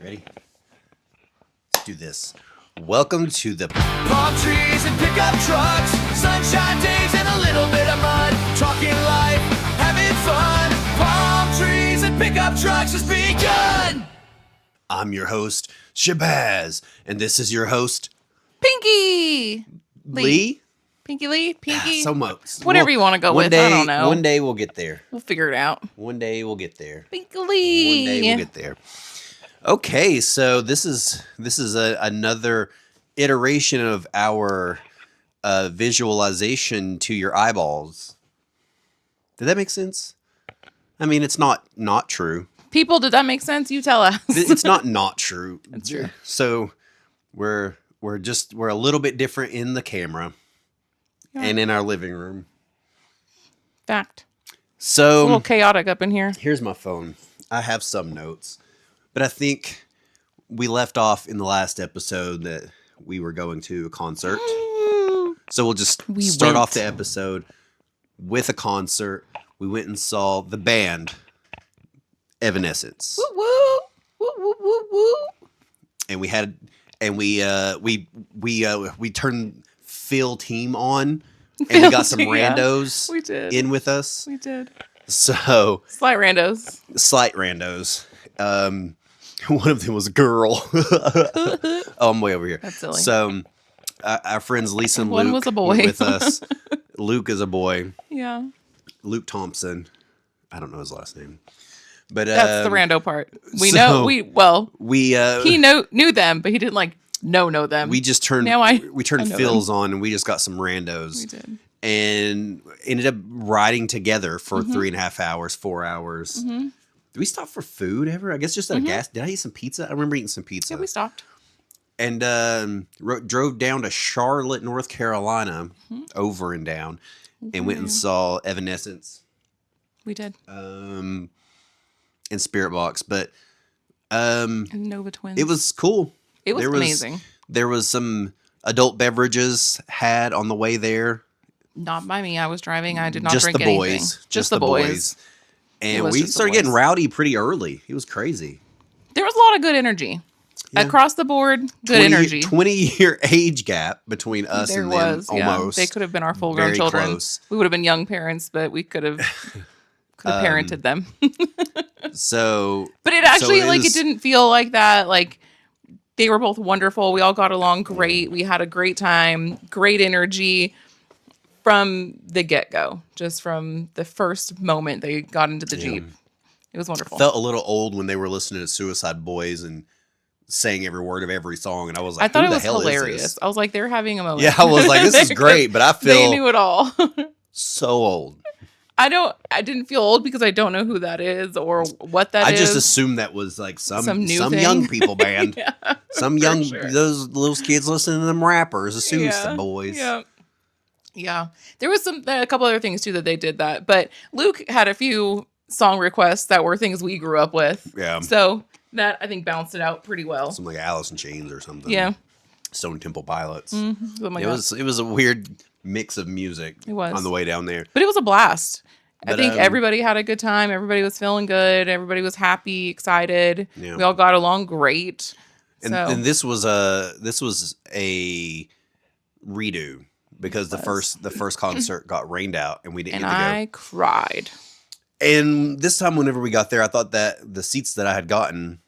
Ready? Let's do this. Welcome to the Palm trees and pickup trucks, sunshine days and a little bit of mud. Talking life, having fun. Palm trees and pickup trucks has begun. I'm your host, Shabazz, and this is your host, Pinky Lee. Pinky Lee? Pinky? So much. Whatever you want to go with. Day, I don't know. One day we'll get there. We'll figure it out. One day we'll get there. Pinky Lee. One day we'll get there. Okay, so this is another iteration of our visualization to your eyeballs. Did that make sense? I mean, it's not true. People, did that make sense? You tell us. It's not true. It's true. So we're a little bit different in the camera and in our living room. Fact. So It's a little chaotic up in here. here's my phone. I have some notes, but I think we left off in the last episode that we were going to a concert. So we'll just start off the episode with a concert. We went and saw the band Evanescence. Woo woo. Woo woo woo woo. And we turned Phil team on, and we got some randos We did. in with us. We did. So Slight randos. slight randos. One of them was a girl. Oh, I'm way over here. That's silly. So our friends Lisa and One Luke was a boy. were with us. Luke is a boy. Yeah. Luke Thompson. I don't know his last name, but That's the rando part. We so know. we He knew them, but he didn't know them. we just turned Now I turned know Phil's on, and we just got some randos. We did. And ended up riding together for 3.5 hours, 4 hours. Mm-hmm. Did we stop for food ever? I guess just at a gas. Did I eat some pizza? I remember eating some pizza. Yeah, we stopped. And drove down to Charlotte, North Carolina, over and down, and went and saw Evanescence. We did. And Spirit Box, but And Nova Twins. it was cool. It was amazing. There was some adult beverages had on the way there. Not by me. I was driving. I did not Just drink the anything. boys. Just the boys. And was we just the started getting boys. rowdy pretty early. It was crazy. There was a lot of good energy. Yeah. Across the board, good energy. 20-year age gap between us There and was. them, Yeah. almost. They could have been our full-grown Very children. close. We would have been young parents, but we could have parented them. So, But it actually, it it didn't feel like that. Like, they were both wonderful. We all got along great. We had a great time, great energy from the get-go. Just from the first moment they got into the Jeep. It was wonderful. felt a little old when they were listening to Suicide Boys and saying every word of every song, and I was like, I thought who it the was hell hilarious. is this? I was like, they're having a moment. Yeah, I was like, this is great, but I They feel knew it all. so old. I didn't feel old because I don't know who that is or what that is. I just assumed that was like some new thing. young people band. Yeah, Some young sure. those little kids listening to them rappers, the Suicide Boys. Yeah. Yeah. There was a couple other things too that they did that. But Luke had a few song requests that were things we grew up with. Yeah. So that I think balanced it out pretty well. Something like Alice in Chains or something. Yeah. Stone Temple Pilots. Something like that. It was a weird mix of music It was. on the way down there. But it was a blast. I But, think everybody had a good time. Everybody was feeling good. Everybody was happy, excited. Yeah. We all got along great. And this was a redo because the first concert got rained out and we didn't And get to go. I cried. And this time, whenever we got there, I thought that the seats that I had gotten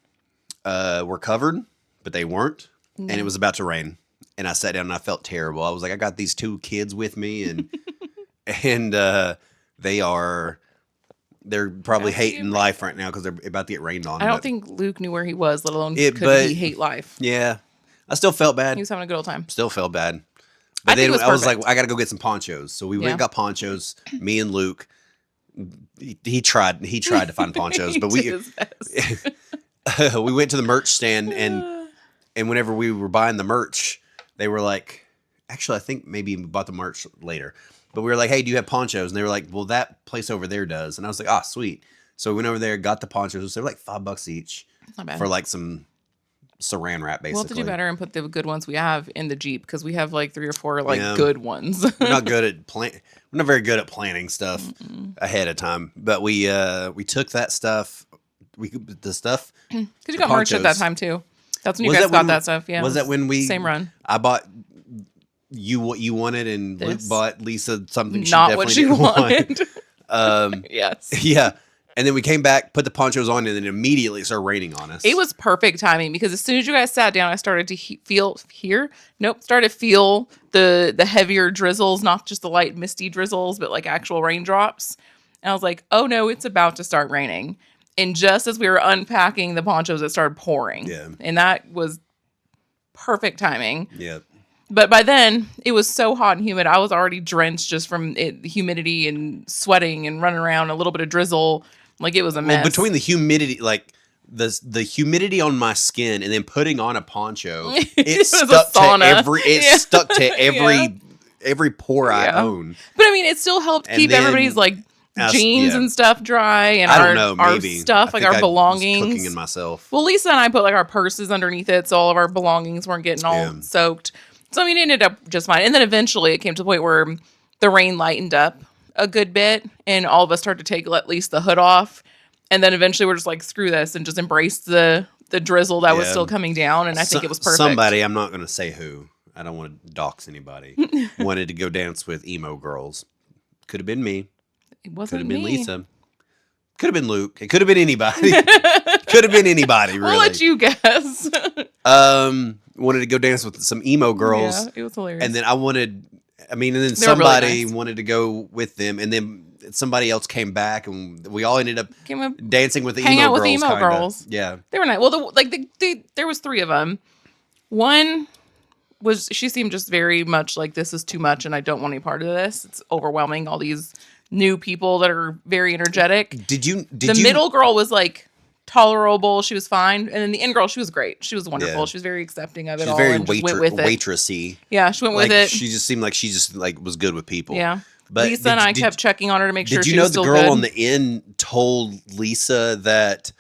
were covered, but they weren't. And it was about to rain. And I sat down and I felt terrible. I was like, I got these two kids with me, and they're probably hating life right now because they're about to get rained on. I don't but think Luke knew where he was, let alone but could he hate life. Yeah, I still felt bad. He was having a good old time. Still felt bad. I But think then it was I was like, perfect. I got to go get some ponchos. So we went and got ponchos. Me and Luke. He tried to find ponchos, He but did his best. we went to the merch stand and whenever we were buying the merch, they were like, actually, I think maybe we bought the merch later, but we were like, hey, do you have ponchos? And they were like, well, that place over there does. And I was like, ah, sweet. So we went over there, got the ponchos. They were like $5 each Not bad. for like some saran wrap, basically. We'll have to do better and put the good ones we have in the Jeep because we have like 3 or 4 Yeah. good ones. We're not good at We're not very good at planning stuff ahead of time. But we took that stuff. the stuff. Because you got merch at that time too. That's when you Was guys that got when that stuff. Yeah. Was that when we same run? I bought you what you wanted, and Luke This. bought Lisa something she Not definitely what she didn't want. wanted. Yes. Yeah. And then we came back, put the ponchos on, and then immediately it started raining on us. It was perfect timing because as soon as you guys sat down, I started to feel the heavier drizzles, not just the light misty drizzles, but like actual raindrops. And I was like, oh no, it's about to start raining. And just as we were unpacking the ponchos, it started pouring. Yeah. And that was perfect timing. Yeah. But by then, it was so hot and humid. I was already drenched just from the humidity and sweating and running around, a little bit of drizzle. Like it was a mess. Well, between the humidity, like the humidity on my skin, and then putting on a poncho, it was a stuck to sauna. every. It Yeah. stuck to Yeah. every pore I Yeah. own. But I mean, it still helped And keep then everybody's like jeans yeah. and stuff dry, and I don't know, our maybe stuff, I like think our I was belongings. cooking in myself. Well, Lisa and I put like our purses underneath it, so all of our belongings weren't getting all Yeah. soaked. So I mean, it ended up just fine. And then eventually, it came to the point where the rain lightened up a good bit, and all of us started to take at least the hood off. And then eventually, we're just like, screw this, and just embraced the drizzle that was Yeah. still coming down. And I think it was perfect. Somebody, I'm not going to say who. I don't want to dox anybody. Wanted to go dance with emo girls. Could have been me. It Could wasn't have been me. Lisa. Could have been Luke. It could have been anybody. Could have been anybody. Really. We'll let you guess. Wanted to go dance with some emo girls. Yeah, it was hilarious. And then and then They were really somebody nice. wanted to go with them, and then somebody else came back, and we all ended up Came up, dancing with the hang emo out with girls. the emo kinda. girls. Yeah. They were nice. Well, there was three of them. One she seemed just very much like, this is too much, and I don't want any part of this. It's overwhelming. All these new people that are very energetic. The Middle girl was like tolerable. She was fine, and then the end girl, she was great. She was wonderful. Yeah. She was very accepting of it She's all, very and just went with it. waitressy. Yeah, she went Like with it. she just seemed like she just like was good with people. Yeah. But Lisa and I kept checking on her to make sure Did you she know was the still girl good. on the end told Lisa that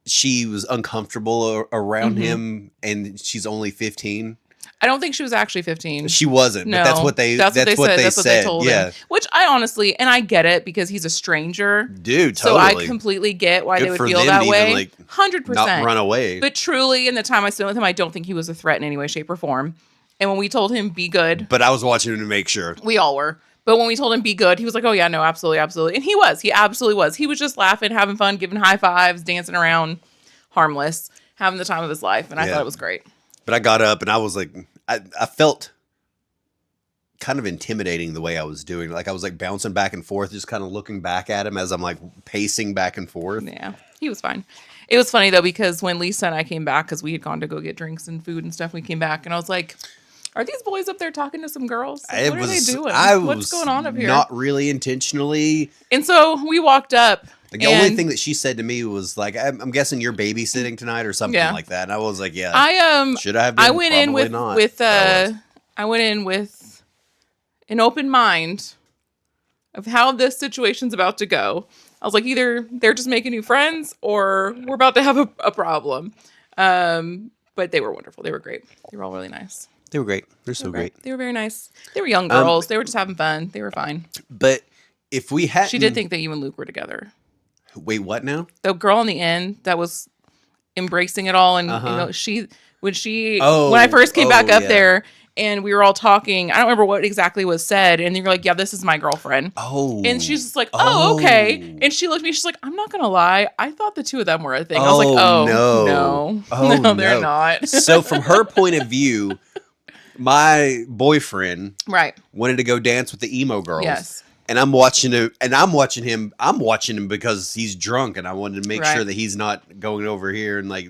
she was uncomfortable around Mm-hmm. him, and she's only 15? I don't think she was actually 15. She wasn't. No, But that's what they said. That's what they told yeah. him. Which I honestly, and I get it because he's a stranger. Dude, So totally. I completely get why Good they would for feel them that to even, way. like, 100%. not run away. But truly, in the time I spent with him, I don't think he was a threat in any way, shape, or form. And when we told him, be good, But I was watching him to make sure. we all were. But when we told him, be good, he was like, oh, yeah, no, absolutely, absolutely. And he was. He absolutely was. He was just laughing, having fun, giving high fives, dancing around, harmless, having the time of his life. And I Yeah. thought it was great. But I got up and I was like, I felt kind of intimidating the way I was doing. Like I was like bouncing back and forth, just kind of looking back at him as I'm like pacing back and forth. Yeah, he was fine. It was funny, though, because when Lisa and I came back, because we had gone to go get drinks and food and stuff, we came back, and I was like, are these boys up there talking to some girls? Like, what are they doing? What's going on up here? Not really intentionally. And so we walked up. Like the only thing that she said to me was like, "I'm guessing you're babysitting tonight or something Yeah. like that." And I was like, "Yeah, should I have been? I went in Probably with not." I went in with an open mind of how this situation's about to go. I was like, either they're just making new friends or we're about to have a problem. But they were wonderful. They were great. They were all really nice. They were great. They're so great. They were very nice. They were young girls. They were just having fun. They were fine. But if we had, She did think that you and Luke were together. Wait, what now? The girl on the end that was embracing it all, and Uh-huh. when I first came back up yeah. there, and we were all talking. I don't remember what exactly was said, and you're like, "Yeah, this is my girlfriend." Oh, And she's just like, "Oh, okay." And she looked at me. She's like, "I'm not gonna lie. I thought the two of them were a thing." I was like, Oh, "Oh no. no, Oh, no, they're no. not." So from her point of view, my boyfriend Right. wanted to go dance with the emo girls. Yes. And I'm watching him, I'm watching him because he's drunk, and I wanted to make Right. sure that he's not going over here and like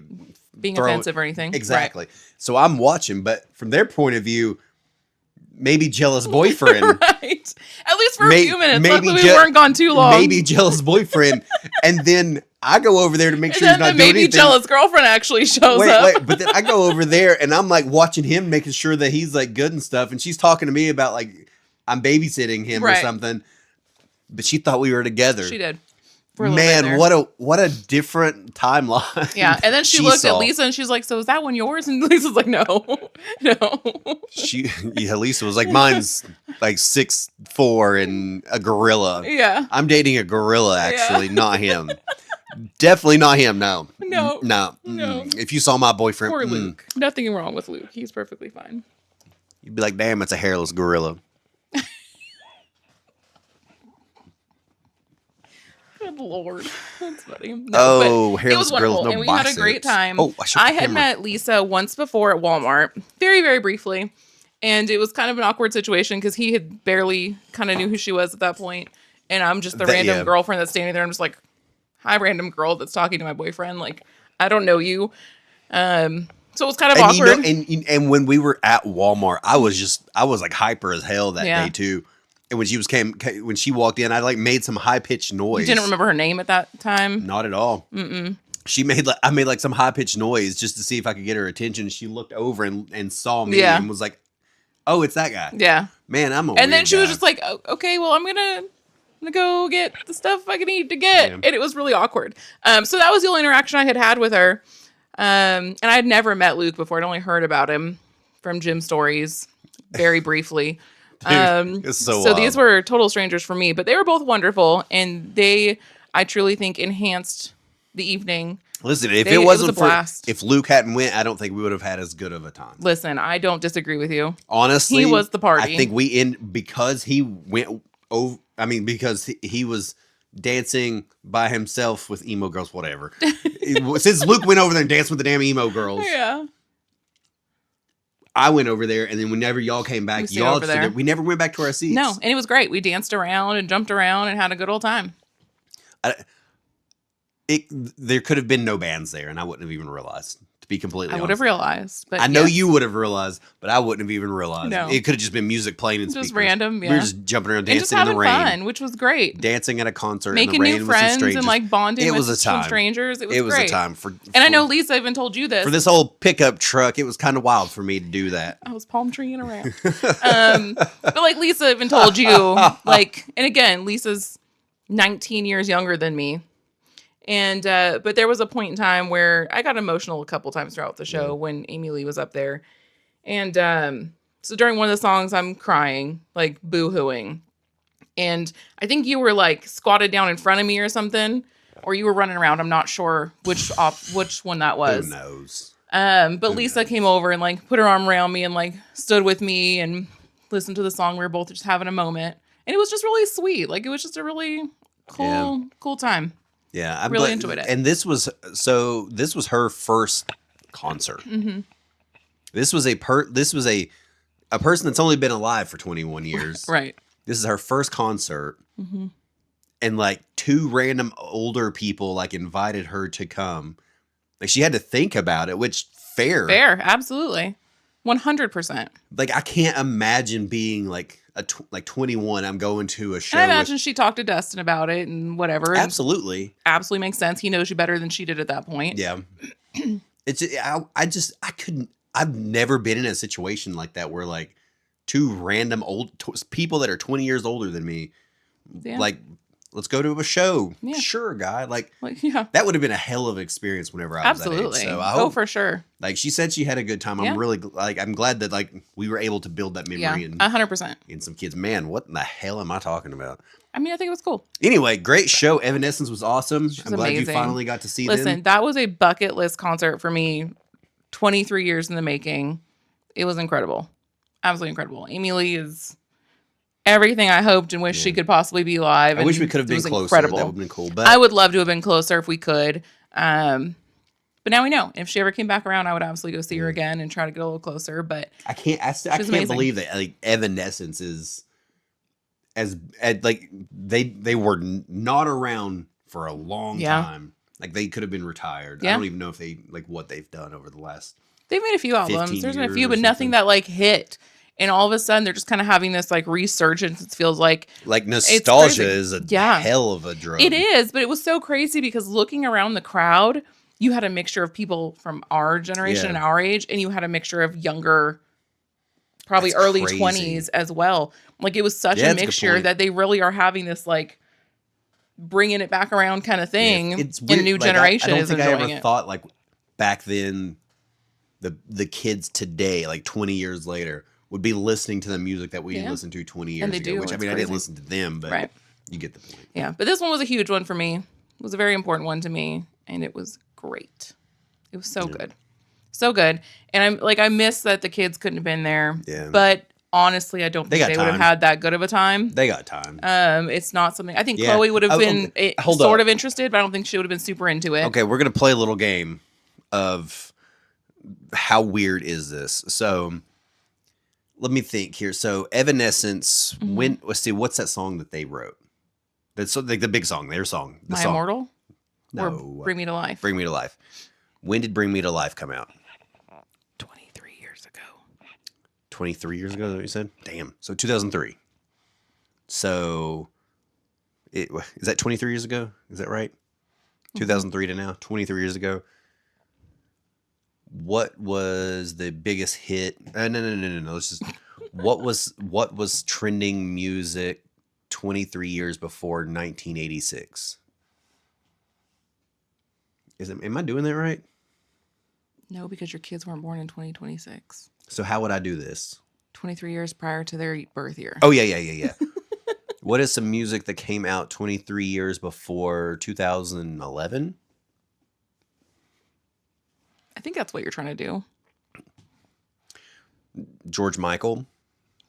Being throw- offensive or anything. Exactly. So I'm watching, but from their point of view, maybe jealous boyfriend. Right. At least for a few minutes. maybe Luckily, we weren't gone too long. Maybe jealous boyfriend. And then I go over there to make And sure then he's not the doing maybe anything. jealous girlfriend actually shows up. Wait, but then I go over there and I'm like watching him, making sure that he's like good and stuff. And she's talking to me about like I'm babysitting him or Right. something. But she thought we were together. She did. For a little bit Man, there. what a different timeline. Yeah, and then she looked saw. at Lisa and she's like, "So is that one yours?" And Lisa's like, "No, no." Lisa was like, mine's like 6'4" and a gorilla. Yeah, I'm dating a gorilla, actually, not him. Definitely not him. No. No. No. No. If you saw my boyfriend, Poor Luke. Nothing wrong with Luke. He's perfectly fine. you'd be like, damn, it's a hairless gorilla. Good Lord. That's funny. No, Oh, but hairless it was wonderful, gorillas, no and we had a great biceps. time. Oh, I shook I the had camera. met Lisa once before at Walmart, very, very briefly. And it was kind of an awkward situation because he had barely kind of knew who she was at that point. And I'm just the random girlfriend that's standing there. I'm just like, hi, random girl that's talking to my boyfriend. Like, I don't know you. So it was kind of awkward. And when we were at Walmart, I was like hyper as hell that day too. And when when she walked in, I like made some high pitched noise. You didn't remember her name at that time? Not at all. I made like some high pitched noise just to see if I could get her attention. She looked over and saw me and was like, "Oh, it's that guy." Yeah. Man, I'm a And then weird she was guy. just like, oh, "Okay, well, I'm gonna go get the stuff I need to get," and it was really awkward. So that was the only interaction I had with her. And I had never met Luke before. I'd only heard about him from Jim stories, very briefly. It's So these were total strangers for me, but they were both wonderful, and I truly think, enhanced the evening. Listen, if it it was wasn't a blast. if Luke hadn't went, I don't think we would have had as good of a time. Listen, I don't disagree with you. Honestly, He was the party. I think because he went over. I mean, because he was dancing by himself with emo girls, whatever. Since Luke went over there and danced with the damn emo girls, Yeah. I went over there, and then whenever y'all came back, We stayed over there. we never went back to our seats. No, and it was great. We danced around and jumped around and had a good old time. There could have been no bands there, and I wouldn't have even realized. To be completely I honest, would have realized, but I know yes. you would have realized, but I wouldn't have even realized. No. It could have just been music playing and Just speakers. random, We were yeah. just jumping around, And just dancing in the having rain, fun, which was great. dancing at a concert, Making in the rain new with some friends strangers. and like bonding It with was a some time. strangers. It was It was great. a time for, And I know Lisa even told you this. for this old pickup truck. It was kind of wild for me to do that. I was palm treeing around. But like Lisa even told you, like, and again, Lisa's 19 years younger than me. And, but there was a point in time where I got emotional a couple times throughout the show when Amy Lee was up there. And, so during one of the songs, I'm crying, like boo-hooing. And I think you were like squatted down in front of me or something, or you were running around. I'm not sure which one that was. Who knows? But Lisa came over and like put her arm around me and like stood with me and listened to the song. We were both just having a moment, and it was just really sweet. Like it was just a really cool time. Yeah, I Really enjoyed it. And this was her first concert. Mm-hmm. This was a person that's only been alive for 21 years. Right. This is her first concert. Mm-hmm. And like two random older people like invited her to come. Like she had to think about it, which fair. Absolutely. 100%. Like I can't imagine being like 21. I'm going to a show. And I imagine she talked to Dustin about it and whatever. And Absolutely. absolutely makes sense. He knows you better than she did at that point. Yeah. I couldn't. I've never been in a situation like that where like two random people that are 20 years older than me, Yeah. like, let's go to a show. Yeah. Sure, guy. Like Yeah. that would have been a hell of an experience whenever I was Absolutely. that age. So I hope, for sure. like she said, she had a good time. Yeah. I'm really I'm glad that like we were able to build that memory Yeah. and 100%. in some kids. Man, what in the hell am I talking about? I mean, I think it was cool. Anyway, great show. Evanescence was awesome. I'm glad amazing. you finally got to see Listen, them. that was a bucket list concert for me. 23 years in the making. It was incredible. Absolutely incredible. Amy Lee is everything I hoped and wished she could possibly be live. I wish we and could have it been was closer. incredible. That would have been cool. But I would love to have been closer if we could. But now we know. If she ever came back around, I would absolutely go see her again and try to get a little closer. But I can't amazing. believe that like Evanescence is as like they were not around for a long time. Like they could have been retired. I Yeah. don't even know if they like what they've done over the last. they've made a few 15 albums. There's been a years few, or but nothing something. that like hit. And all of a sudden, they're just kind of having this like resurgence. It feels like Like nostalgia crazy. is a Yeah. hell of a drug. it is, but it was so crazy because looking around the crowd, you had a mixture of people from our generation Yeah. and our age, and you had a mixture of younger, probably That's early crazy. 20s as well. Like it was such Yeah, a that's a good mixture point. that they really are having this like bringing it back around kind of thing. It's And weird. a new Like, generation I don't is think I enjoying ever it. thought like back then the kids today, like 20 years later, would be listening to the music that we Yeah. listened to 20 years And they ago. do, Which I it's mean, I didn't crazy. listen to them, but Right. you get the point. Yeah, but this one was a huge one for me. was a very important one to me, and it was great. It was so good. So good. And I miss that the kids couldn't have been there. Yeah. But honestly, I don't think got they would have time. had that good of a time. They got time. It's not something I think Yeah. Chloe would have been hold sort up. of interested, but I don't think she would have been super into it. Okay, we're gonna play a little game of how weird is this. So let me think here. So Evanescence, let's see, what's that song that they wrote? That's like the big song, their song. The My song. Immortal? No, Or Bring Me to Life? Bring Me to Life. When did Bring Me to Life come out? 23 years ago. 23 years ago, is that what you said? Damn. So 2003. So is that 23 years ago? Is that right? 2003 to now, 23 years ago. What was the biggest hit? No. Let's just what was trending music 23 years before 1986? Am I doing that right? No, because your kids weren't born in 2026. So how would I do this? 23 years prior to their birth year. Oh yeah. What is some music that came out 23 years before 2011? I think that's what you're trying to do. George Michael,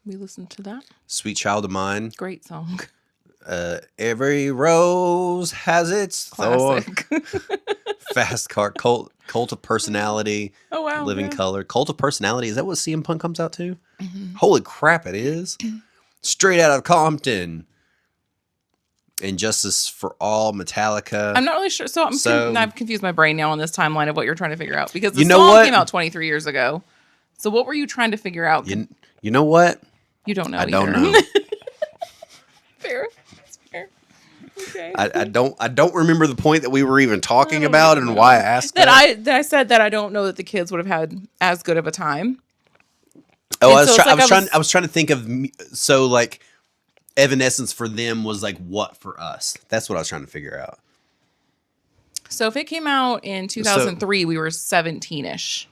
We listened to that. Sweet Child of Mine. Great song. Every rose has its thorn. Classic. Fast Car, Cult of Personality. Oh, wow. Living yeah. Color. Cult of Personality. Is that what CM Punk comes out to? Holy crap, it is. Straight Out of Compton. Injustice for All, Metallica. I'm not really sure. So I've confused my brain now on this timeline of what you're trying to figure out. Because the You know song what? came out 23 years ago. So what were you trying to figure out? You know what? You don't know I don't either. know. Fair. It's fair. Okay. I don't remember the point that we were even talking about and why I asked that. I said that I don't know that the kids would have had as good of a time. Oh, And so it's like I was trying to think of so like Evanescence for them was like what for us? That's what I was trying to figure out. So if it came out in 2003, we were 17-ish.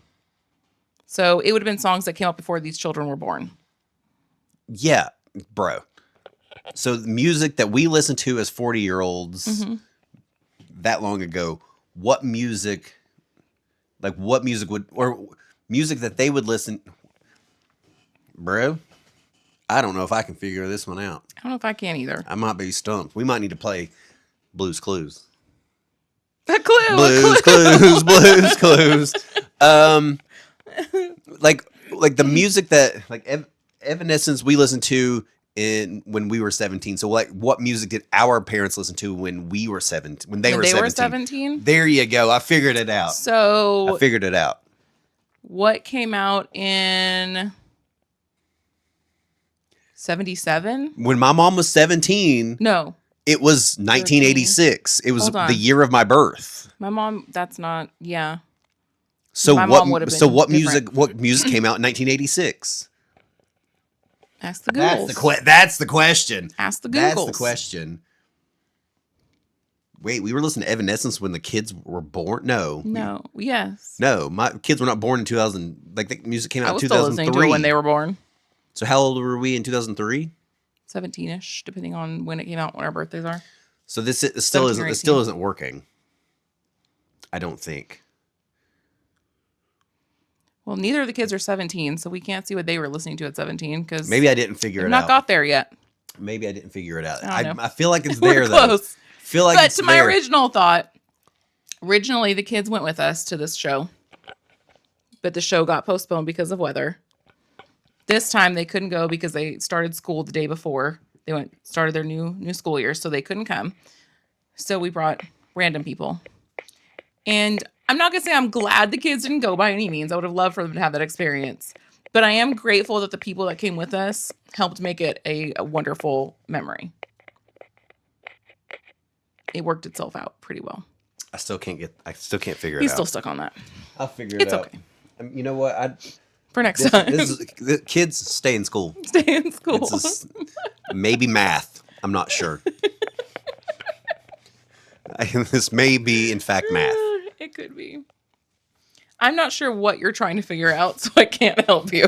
So it would have been songs that came out before these children were born. Yeah, bro. So the music that we listen to as 40-year-olds that long ago, what music would, or music that they would listen, bro? I don't know if I can figure this one out. I don't know if I can either. I might be stumped. We might need to play Blues Clues. A clue. Blues Clues. Like the music that like Evanescence we listened to when we were 17. So like what music did our parents listen to when we were 17? When they were 17? There you go. I figured it out. So I figured it out. what came out in 77? When my mom was 17, No. it was 1986. It was Hold on. the year of my birth. My mom, that's not, yeah. So My mom would have been what different. music came out in 1986? Ask the Googles. That's the question. Ask the Googles. That's the question. Wait, we were listening to Evanescence when the kids were born? No. No. Yes. No, my kids were not born in 2000. Like the music came out I in was still 2003. listening to it when they were born. So how old were we in 2003? 17-ish, depending on when it came out, when our birthdays are. So this still 17 isn't or it still 18. isn't working. I don't think. Well, neither of the kids are 17, so we can't see what they were listening to at 17 because Maybe I didn't figure they've it not out. got there yet. Maybe I didn't figure it out. I don't know. I feel like it's We're there though. close. Feel like But it's to my there. original thought, originally the kids went with us to this show, but the show got postponed because of weather. This time they couldn't go because they started school the day before. They started their new school year, so they couldn't come. So we brought random people. And I'm not going to say I'm glad the kids didn't go by any means. I would have loved for them to have that experience. But I am grateful that the people that came with us helped make it a wonderful memory. It worked itself out pretty well. I still can't figure it He's out. still stuck on that. I'll figure it It's out. okay. You know what? For next time. The kids stay in school. Stay in school. It's just, maybe math. I'm not sure. This may be, in fact, math. It could be. I'm not sure what you're trying to figure out, so I can't help you.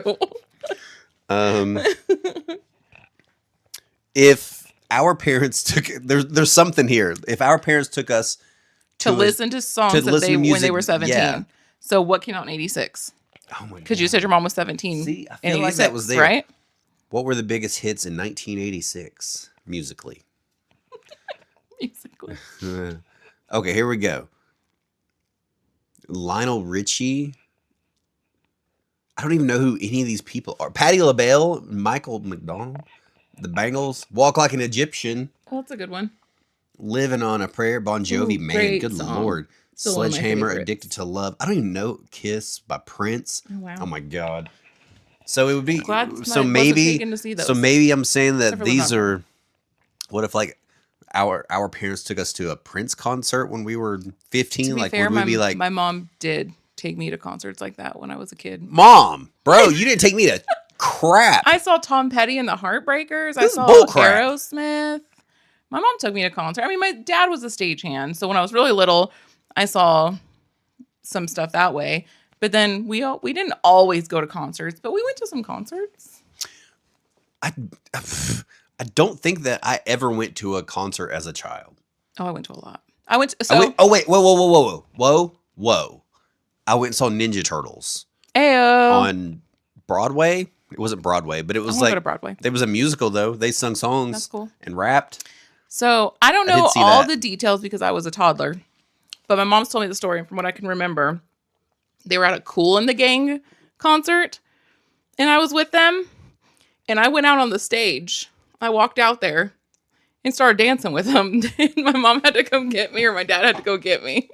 If our parents took there's something here. If our parents took us to listen to songs to that listen to when they music, were 17. yeah. So what came out in 86? Oh my god. Because you said your mom was 17 See, I in feel 86, like that was there. right? What were the biggest hits in 1986 musically? Musically. Okay, here we go. Lionel Richie. I don't even know who any of these people are. Patti LaBelle, Michael McDonald, the Bangles, Walk Like an Egyptian, Oh, that's a good one. Living on a Prayer, Bon Jovi, Ooh, man, great good song. lord. Still one of my Sledgehammer, favorites. Addicted to Love. I don't even know. Kiss by Prince. Oh, wow. Oh my god. So it would be Glad so I wasn't maybe taken to see those. so maybe I'm saying that Except for Live these on are what if like our parents took us to a Prince concert when we were 15? To be Like fair, would we be like, my mom did take me to concerts like that when I was a kid. Mom, bro, you didn't take me to crap. I saw Tom Petty and the Heartbreakers. I This is saw bullcrap. Aerosmith. My mom took me to concert. I mean, my dad was a stagehand, so when I was really little, I saw some stuff that way. But then we didn't always go to concerts, but we went to some concerts. I don't think that I ever went to a concert as a child. Oh, I went to a lot. I went. Oh wait, whoa. I went and saw Ninja Turtles Ayo. on Broadway. It wasn't Broadway, but it was I wanna like go to Broadway. There was a musical though. They sung songs That's cool. and rapped. So I don't I did know see all that. the details because I was a toddler, but my mom's told me the story. And from what I can remember, they were at a Kool and the Gang concert, and I was with them. And I went out on the stage. I walked out there and started dancing with them. And my mom had to come get me, or my dad had to go get me.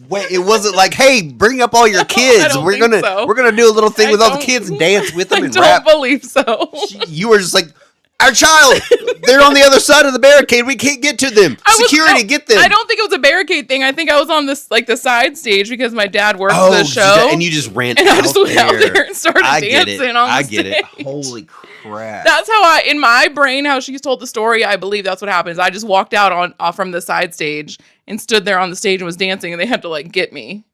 Wait, it wasn't like, hey, bring up all your I kids. don't We're think gonna so. we're gonna do a little thing I with all the don't- kids and dance with them I and don't rap. believe so. You were just like, our child, they're on the other side of the barricade. We can't get to them. Security, get them. I don't think it was a barricade thing. I think I was on this the side stage because my dad worked Oh, the show. and you just ran and out I just went out there and started I get dancing it. on the I get it. stage. Holy crap. That's how in my brain, how she's told the story, I believe that's what happens. I just walked out off from the side stage and stood there on the stage and was dancing, and they had to get me.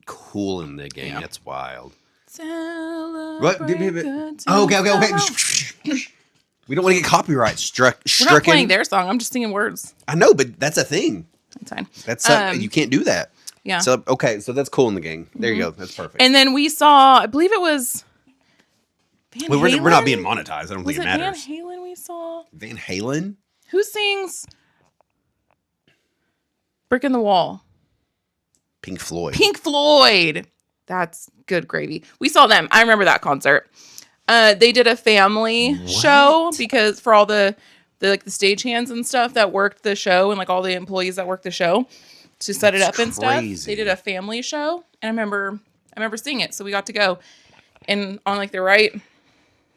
Cool in the game. Yeah. That's wild. Celebrate good Oh, okay. times. We don't want to get copyright We're not playing stricken. their song. I'm just singing words. I know, but that's a thing. It's fine. That's Um, you can't do that. Yeah. So okay, so that's cool in the game. There you go. That's perfect. And then we saw, I believe it was Van Halen. We're not being monetized. I don't Was think it it Van matters. Halen we saw? Van Halen, Who sings Brick in the Wall? Pink Floyd. Pink Floyd. That's good gravy. We saw them. I remember that concert. They did a family show because for all the stagehands and stuff that worked the show and all the employees that worked the show to set it That's up and stuff. crazy. They did a family show, and I remember seeing it. So we got to go, and on the right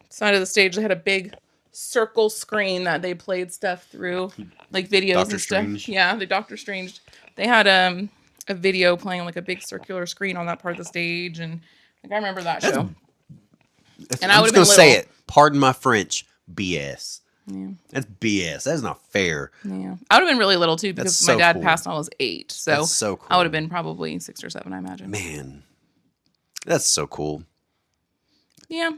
side of the stage, they had a big circle screen that they played stuff through, videos Doctor and stuff. Strange. Yeah, the Doctor Strange. They had a video playing on a big circular screen on that part of the stage, and I remember that show. And I I'm would've just gonna been say little. it. Pardon my French. BS. Yeah. That's BS. That is not fair. Yeah, I would have been really little too because That's my so dad cool. passed when I was 8. So, That's so cool. I would have been probably 6 or 7, I imagine. Man, that's so cool. Yeah,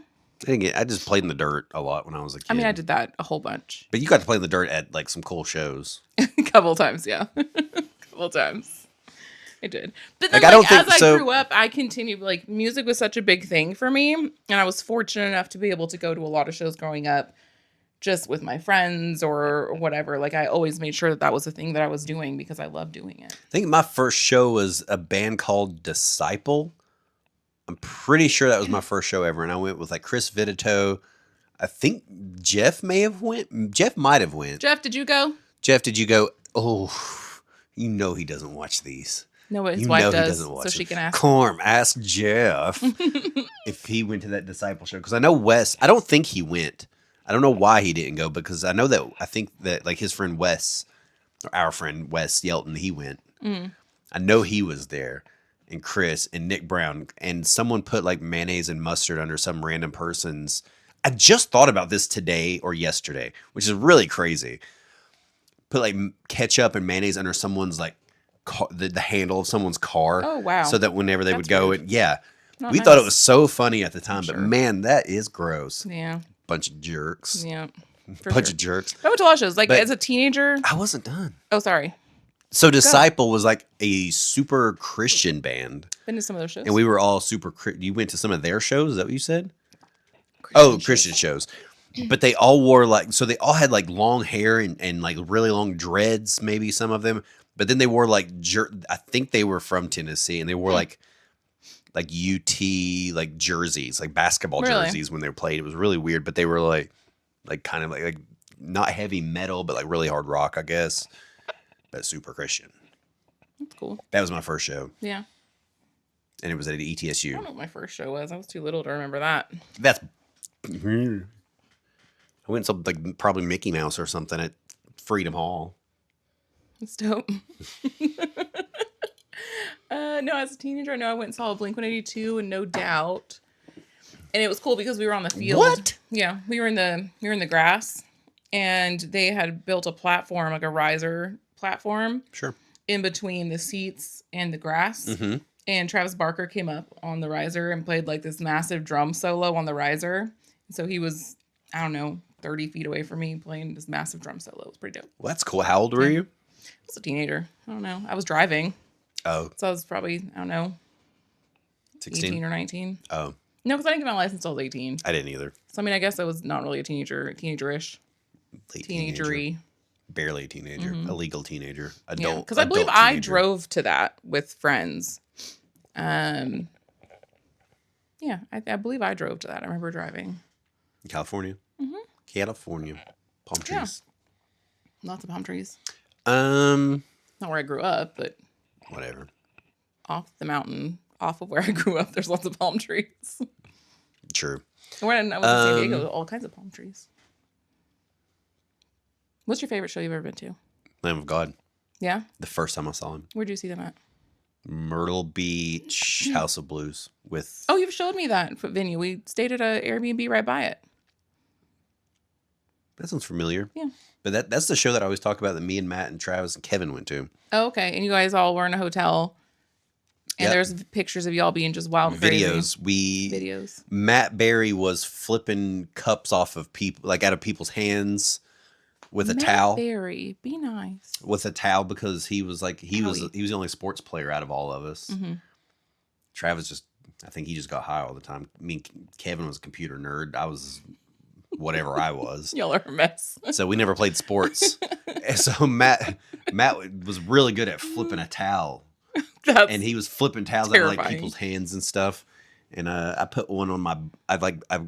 I just played in the dirt a lot when I was a kid. I mean, I did that a whole bunch, But you got to play in the dirt at some cool shows. a couple times. Yeah, a couple times. I did, but then I don't think as I so. grew up, I continued. Music was such a big thing for me, and I was fortunate enough to be able to go to a lot of shows growing up, just with my friends or whatever. I always made sure that was a thing that I was doing because I love doing it. I think my first show was a band called Disciple. I'm pretty sure that was my first show ever, and I went with Chris Vitito. I think Jeff may have went. Jeff might have went. Jeff, did you go? Jeff, did you go? Oh, you know he doesn't watch these. No, but his You wife know he does, doesn't watch so she it. can ask. Corm, ask Jeff if he went to that Disciple show. Because I know Wes, I don't think he went. I don't know why he didn't go because I think that his friend Wes, or our friend Wes Yelton, he went. Mm. I know he was there. And Chris and Nick Brown. And someone put mayonnaise and mustard under some random person's. I just thought about this today or yesterday, which is really crazy. Put ketchup and mayonnaise under someone's the handle of someone's car. Oh, wow. So that whenever they would That's go weird. and yeah. Not We thought it nice. was so funny at the time, but Sure. man, that is gross. Yeah, Bunch of jerks. yeah. For Bunch sure. of jerks. I went to a lot of shows. But- As a teenager. I wasn't done. Oh, sorry. So Disciple was like a super Christian band, Been to some of those shows. and we were all super. You went to some of their shows. Is that what you said? Christian Christian shows. But they all wore like, so they all had like long hair and like really long dreads, maybe some of them. But then they wore like, I think they were from Tennessee, and they wore like UT like jerseys, like basketball Really? jerseys when they played. It was really weird, but they were like kind of like not heavy metal, but like really hard rock, I guess. But super Christian. That's cool. That was my first show, Yeah. and it was at I don't ETSU. know what my first show was. I was too little to remember that. That's. I went to like probably Mickey Mouse or something at Freedom Hall. That's dope. No, as a teenager, I know I went and saw Blink-182 and No Doubt, and it was cool because we were on the field. What? Yeah, we were in the grass, and they had built a platform, like a riser platform, Sure. in between the seats and the grass. Mm-hmm. And Travis Barker came up on the riser and played like this massive drum solo on the riser. So he was, I don't know, 30 feet away from me playing this massive drum solo. It was pretty dope. Well, that's cool. How old were you? I was a teenager. I don't know. I was driving. Oh, So I was probably, I don't know, 16? 18 or 19. Oh, No, because I didn't get my license until I was 18. I didn't either. So, I mean, I guess I was not really a teenager-ish. Late teenager. Teenagery. Barely a teenager. Illegal teenager. Adult. Yeah, because I believe adult I teenager. drove to that with friends. Yeah, I believe I drove to that. I remember driving. In California. Mm-hmm. California. Palm Yeah. trees. Lots of palm trees. Um, Not where I grew up, but whatever. off the mountain, off of where I grew up, there's lots of palm trees. True. When I was in San Diego, all kinds of palm trees. What's your favorite show you've ever been to? Lamb of God. Yeah? The first time I saw him. Where'd you see them at? Myrtle Beach House of Blues with. Oh, you've showed me that venue. We stayed at an Airbnb right by it. That sounds familiar. Yeah. But that's the show that I always talk about that me and Matt and Travis and Kevin went to. Oh, okay. And you guys all were in a hotel. And Yep. there's pictures of y'all being just wild crazy. Videos. Matt Berry was flipping cups off of people, like out of people's hands with a Matt towel. Berry, be nice. With a towel because he was Howie. the only sports player out of all of us. Mm-hmm. Travis I think he just got high all the time. I mean, Kevin was a computer nerd. I was whatever I was. Y'all are a mess. So we never played sports. And so Matt was really good at flipping a towel. That's And he was flipping towels out of like terrifying. people's hands and stuff. And I put one on I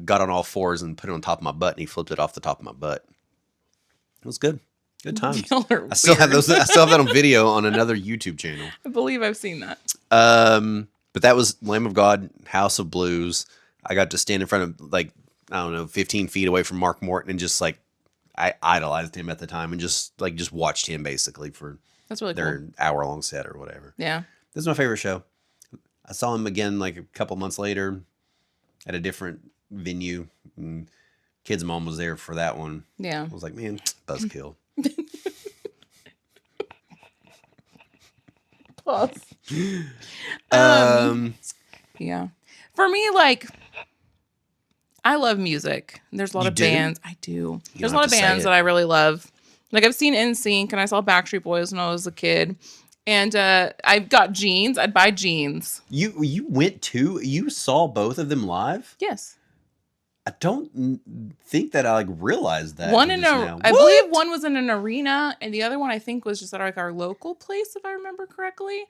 got on all fours and put it on top of my butt, and he flipped it off the top of my butt. It was good. Good times. y'all are I still have weird. those. I still have that on video on another YouTube channel. I believe I've seen that. But that was Lamb of God, House of Blues. I got to stand in front of like, I don't know, 15 feet away from Mark Morton and just like, I idolized him at the time and just watched him basically for That's really their cool. hour-long set or whatever. Yeah. This is my favorite show. I saw him again like a couple months later at a different venue. And kid's mom was there for that one. Yeah. I was like, man, buzzkill. Pause. Um, Yeah. For me, like, I love music. There's a lot You of do? bands. I do. There's a don't lot have of to say bands it. that I really love. Like, I've seen NSYNC and I saw Backstreet Boys when I was a kid. And I've got jeans. I'd buy jeans. you saw both of them live? Yes. I don't think that I like realized that. One in just a, now. I What? believe one was in an arena, and the other one I think was just at like our local place, if I remember correctly.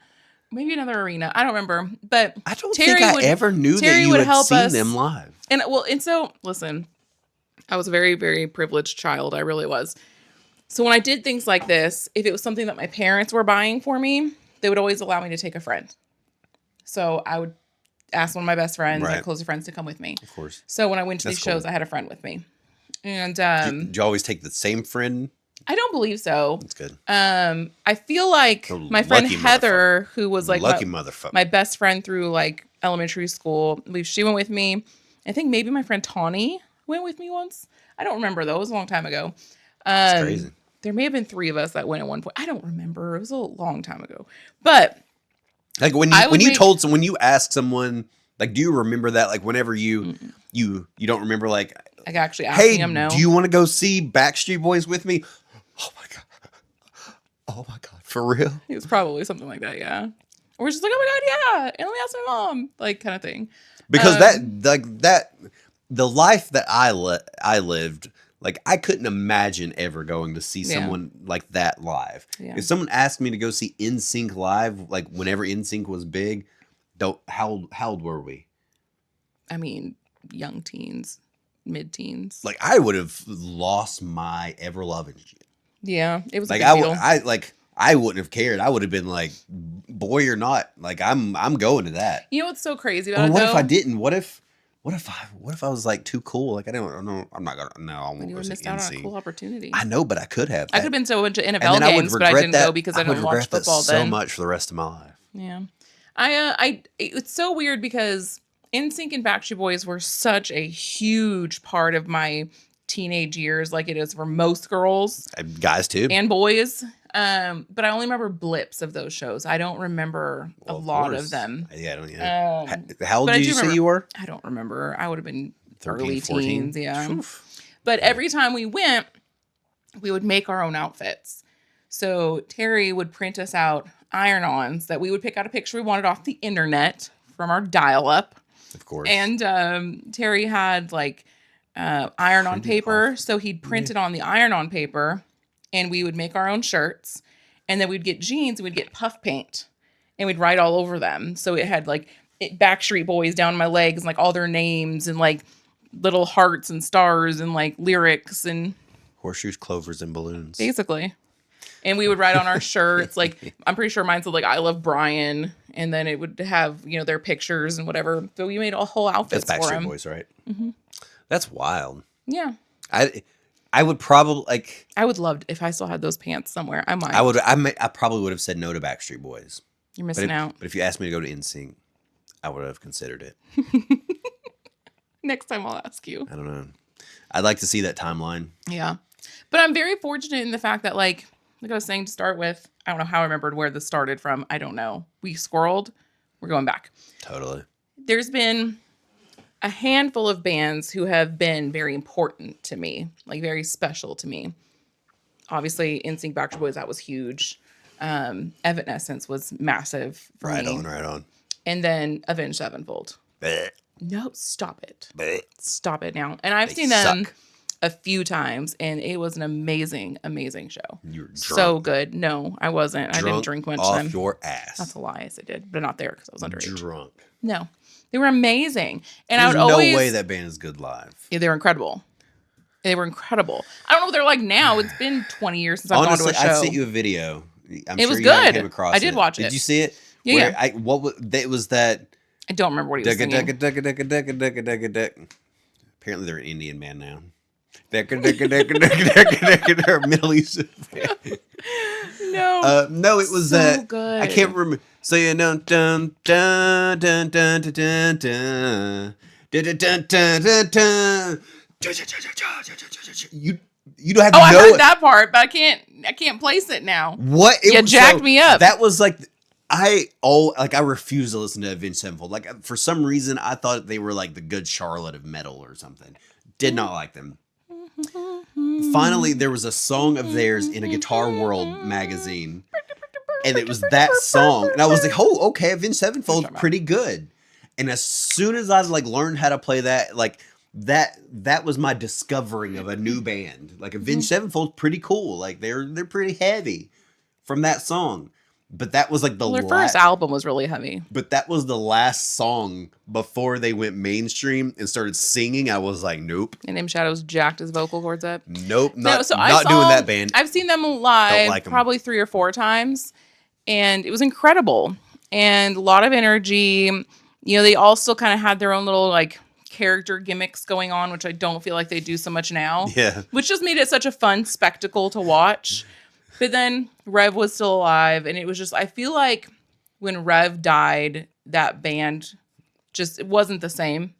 Maybe another arena. I don't remember. But I don't Terry think I would- ever knew that Terry you would had help seen us. them live. And well, and so listen, I was a very, very privileged child. I really was. So when I did things like this, if it was something that my parents were buying for me, they would always allow me to take a friend. So I would ask one of my best friends, Right. my closest friends, to come with me. Of course. So when I went to That's these shows, cool. I had a friend with me. And Did you always take the same friend? I don't believe so. That's good. I feel like Oh, my friend lucky Heather, who was like Lucky my, motherfucker. my best friend through like elementary school, I believe she went with me. I think maybe my friend Tawny went with me once. I don't remember though. It was a long time ago. It's crazy. There may have been 3 of us that went at one point. I don't remember. It was a long time ago. But Like when I you would when you make- told someone, when you ask someone, like, do you remember that? Like whenever you don't remember, like, I actually hey, asking him no. do you want to go see Backstreet Boys with me? Oh my god. Oh my God, for real? It was probably something like that, yeah. We're just like, oh my God, yeah. And let me ask my mom, like, kind of thing. Because the life that I lived, like I couldn't imagine ever going to see Yeah. someone like that live. Yeah. If someone asked me to go see NSYNC live, like whenever NSYNC was big, how old were we? I mean, young teens, mid-teens. Like I would have lost my ever loving shit. Yeah, it was Like a big deal. I wouldn't have cared. I would have been like, boy or not, like I'm going to that. You know what's so crazy Or about it, what though? if I didn't? What if I was like too cool? Like I don't know. I'm not gonna. No, I When won't you go would see have missed out on a NSYNC. cool opportunity. I know, but I could have. I could have been so into And NFL then I would games, but I regret didn't that. go because I would didn't watch regret that football so then. much for the rest of my life. Yeah. It's so weird because NSYNC and Backstreet Boys were such a huge part of my teenage years, like it is for most girls Guys too. and boys. But I only remember blips of those shows. I don't remember a lot course. of them. Yeah, I don't. Yeah. How old but I did do you say remember- you were? I don't remember. I would have been 13, early 14? teens, yeah. Oof. But every time we went, we would make our own outfits. So Terry would print us out iron-ons that we would pick out a picture we wanted off the internet from our dial-up. Of course. And Terry had like iron-on paper, so he'd print it on the iron-on paper, and we would make our own shirts. And then we'd get jeans, and we'd get puff paint, and we'd write all over them. So it had like Backstreet Boys down my legs, and like all their names, and like little hearts and stars, and like lyrics, and Horseshoes, clovers, and balloons. basically. And we would write on our shirts, like, I'm pretty sure mine said, like, I love Brian. And then it would have, you know, their pictures and whatever. So we made a whole outfits That's for Backstreet him. Boys, right? Mm-hmm. That's wild. Yeah. I would probably like. I would love if I still had those pants somewhere. I might. I probably would have said no to Backstreet Boys. You're missing out. But if you asked me to go to NSYNC, I would have considered it. Next time I'll ask you. I don't know. I'd like to see that timeline. Yeah. But I'm very fortunate in the fact that, like I was saying to start with, I don't know how I remembered where this started from. I don't know. We squirreled. We're going back. Totally. There's been a handful of bands who have been very important to me, like very special to me. Obviously, NSYNC, Backstreet Boys, that was huge. Evanescence was massive for me. Right on. And then Avenged Sevenfold. Blech, No, stop it. blech. Stop it now. And I've They seen them suck. a few times, and it was an amazing, amazing show. You were drunk. So good. No, I wasn't. I didn't drink much off then. your ass. That's a lie. Yes, I did, but not there because I was underage. Drunk. No, they were amazing, and There's I would always. no way that band is good live. Yeah, they were incredible. They were incredible. I don't know what they're like now. It's been 20 years since I've Honestly, gone to a show. I sent you a video. I'm It sure was you haven't good. came across I did watch it. Did you see it? Yeah, Where yeah. It was that. I don't remember what he was singing. Apparently, they're an Indian band now. Middle East. No. No, it was So that. good. I can't remember. So you dun dun dun dun dun dun dun dun dun dun dun dun. You don't have to Oh, know I heard it. that part, but I can't place it now. What? It You was jacked me up. That was like I refuse to listen to Avenged Sevenfold. Like for some reason, I thought they were like the Good Charlotte of metal or something. Did not like them. Finally, there was a song of theirs in a Guitar World magazine, and it was that song, and I was like, "Oh, okay, Avenged Sevenfold's pretty good." And as soon as I like learned how to play that, like that was my discovering of a new band. Like Avenged Sevenfold's pretty cool. Like they're pretty heavy from that song. But that was like Their first album was really heavy. But that was the last song before they went mainstream and started singing. I was like, nope, And M Shadows jacked his vocal cords up. nope, No, not so not doing that band. I've seen them live like 'em. probably 3 or 4 times, and it was incredible. And a lot of energy. You know, they all still kind of had their own little like character gimmicks going on, which I don't feel like they do so much now. Yeah. Which just made it such a fun spectacle to watch. But then Rev was still alive, and it was just, I feel like when Rev died, that band just, it wasn't the same.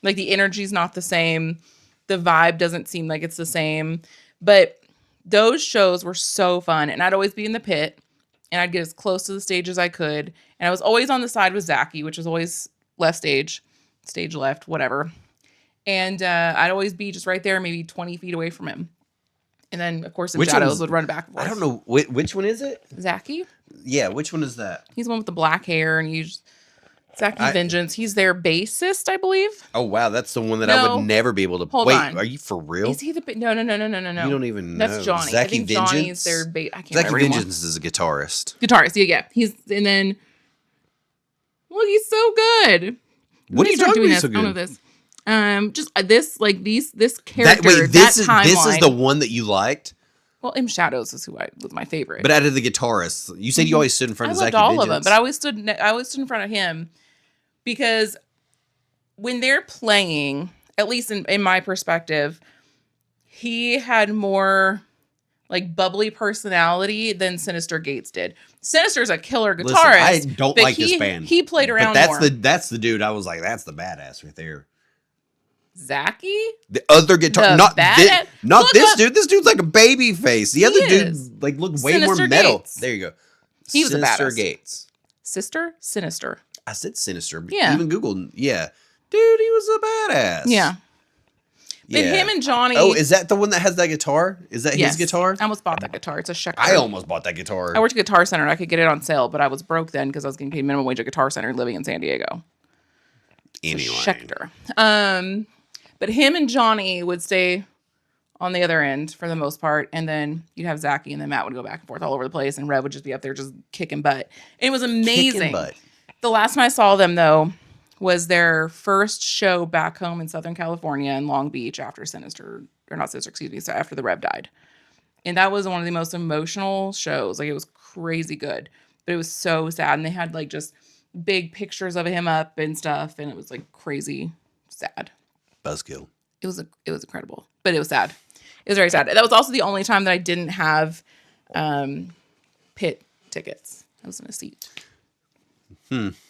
Like the energy's not the same. The vibe doesn't seem like it's the same. But those shows were so fun, and I'd always be in the pit, and I'd get as close to the stage as I could. And I was always on the side with Zachy, which was always left stage left, whatever. And I'd always be just right there, maybe 20 feet away from him. And then, of course, the Which shadows one's- would run back and forth. I don't know which one is it. Zachy? Yeah, which one is that? He's the one with the black hair, and Zachy I- Vengeance. He's their bassist, I believe. Oh wow, that's the one that I No. would never be able to. Hold Wait, on. are you for real? Is he the no? You don't even know. That's Johnny. I Zachy think Vengeance. Johnny's their I can't Zachy remember anymore. Vengeance is a guitarist. Guitarist. Yeah. And then well, he's so good. What are you talking about? This? So I don't know good. this. Just this character. This is timeline. the one that you liked. Well, M Shadows was was my favorite. But out of the guitarists, you said you always stood in front I of loved Zachy all Vengeance. of them, but I always stood in front of him because when they're playing, at least in my perspective, he had more like bubbly personality than Sinister Gates did. Sinister's a killer guitarist. Listen, I don't but like this band. He played around but more. that's the dude I was like, that's the badass right there. Zachy? The other guitar, The not badass- Look this up- dude. This dude's like a baby face. The other is. dude like looked way Sinister more metal. Gates. There you go. He was a Sinister badass. Gates. Sinister. I said Sinister. Yeah. Even Googled. Yeah. Dude, he was a badass. Yeah. But Yeah. him and Johnny. Oh, is that the one that has that guitar? Is that Yes. his guitar? I almost bought that guitar. It's a Schecter. I almost bought that guitar. I worked at Guitar Center and I could get it on sale, but I was broke then because I was getting paid minimum wage at Guitar Center living in San Diego. Anyway. Schecter. But him and Johnny would stay on the other end for the most part, and then you'd have Zachy, and then Matt would go back and forth all over the place, and Rev would just be up there just kicking butt. And it was amazing. Kicking butt. The last time I saw them though was their first show back home in Southern California in Long Beach after so after the Rev died. And that was one of the most emotional shows. Like, it was crazy good, but it was so sad. And they had like just big pictures of him up and stuff, and it was like crazy sad. Buzzkill. It was incredible, but it was sad. It was very sad. That was also the only time that I didn't have pit tickets. I was in a seat.